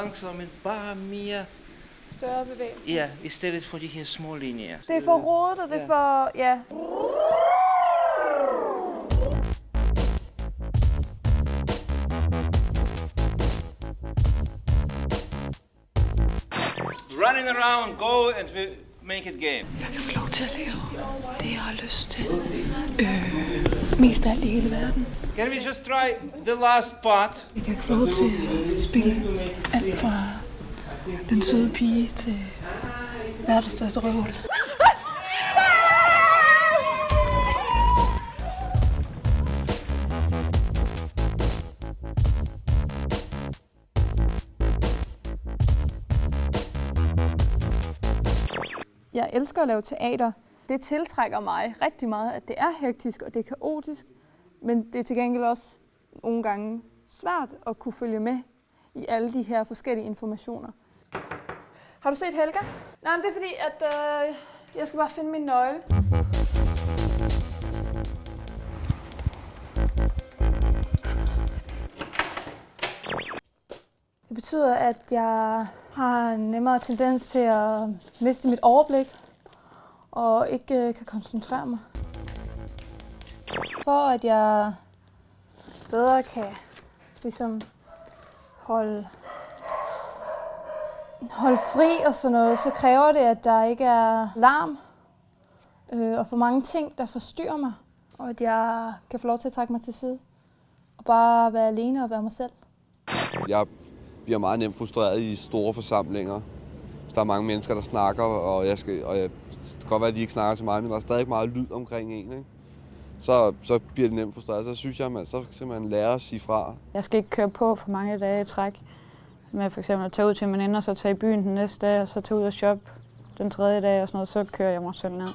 langsomt, men bare mere... Større bevægelse. Ja, i stedet for de her små linjer. Det er for rodet, og det er for... Ja. Running around, go and make it game. Jeg kan få lov til at lave det, jeg har lyst til. Mest af alt i hele verden. Can we just try the last part? Jeg kan få lov til at spille alt fra den søde pige til verdens største røvhul. Jeg elsker at lave teater. Det tiltrækker mig rigtig meget, at det er hektisk og det er kaotisk, men det er til gengæld også nogle gange svært at kunne følge med i alle de her forskellige informationer. Har du set Helga? Nej, men det er fordi, at jeg skal bare finde min nøgle. Det betyder, at jeg har en nemmere tendens til at miste mit overblik og ikke kan koncentrere mig. For at jeg bedre kan ligesom holde fri og sådan noget, så kræver det, at der ikke er larm og for mange ting, der forstyrrer mig. Og at jeg kan få lov til at trække mig til side og bare være alene og være mig selv. Jeg bliver meget nemt frustreret i store forsamlinger. Så der er mange mennesker, der snakker, og det kan godt være, at de ikke snakker til mig, men der er stadig meget lyd omkring en, ikke? Så bliver det nemt frustreret. Så synes jeg, så skal man lære at sige fra. Jeg skal ikke køre på for mange dage i træk. Med for eksempel at tage ud til min ende, og så tage i byen den næste dag, og så tage ud og shoppe den tredje dag og sådan noget, så kører jeg mig selv ned.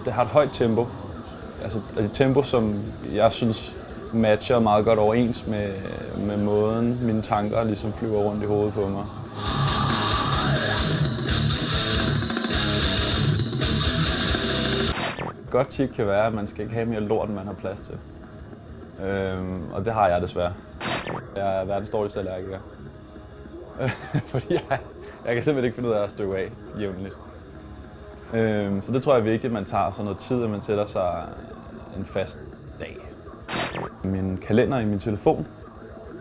Det har et højt tempo. Altså et tempo, som jeg synes matcher meget godt overens med måden, mine tanker ligesom flyver rundt i hovedet på mig. Et godt tip kan være, at man skal ikke have mere lort, end man har plads til. Og det har jeg desværre. Jeg er verdens dårligste allergiker. Fordi jeg kan simpelthen ikke finde ud af at støve af jævnligt. Så det tror jeg er vigtigt, at man tager sådan noget tid, at man sætter sig en fast dag. Min kalender i min telefon,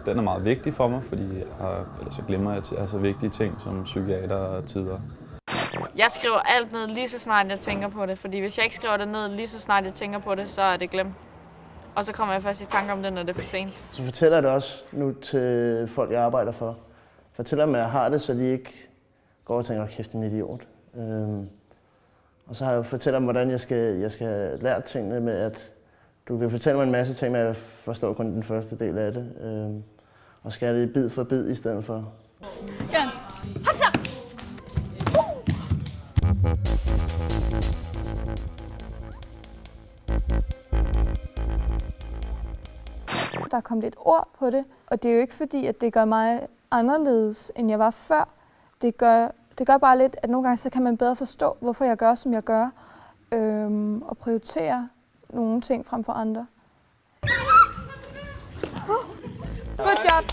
den er meget vigtig for mig, fordi ellers så glemmer jeg at så vigtige ting som psykiater og tider. Jeg skriver alt ned lige så snart jeg tænker på det, fordi hvis jeg ikke skriver det ned lige så snart jeg tænker på det, så er det glemt. Og så kommer jeg først i tanke om det, når det er for sent. Så fortæller jeg det også nu til folk, jeg arbejder for. Fortæller dem, at jeg har det, så de ikke går og tænker, kæft, en idiot. Og så har jeg fortalt dem, hvordan jeg skal have lært tingene med, at du kan fortælle mig en masse ting, men jeg forstår kun den første del af det. Og skal det bid for bid i stedet for. Ja. Der er kommet et ord på det, og det er jo ikke fordi, at det gør mig anderledes, end jeg var før. Det gør bare lidt, at nogle gange så kan man bedre forstå, hvorfor jeg gør, som jeg gør, og prioritere nogle ting frem for andre. Good job!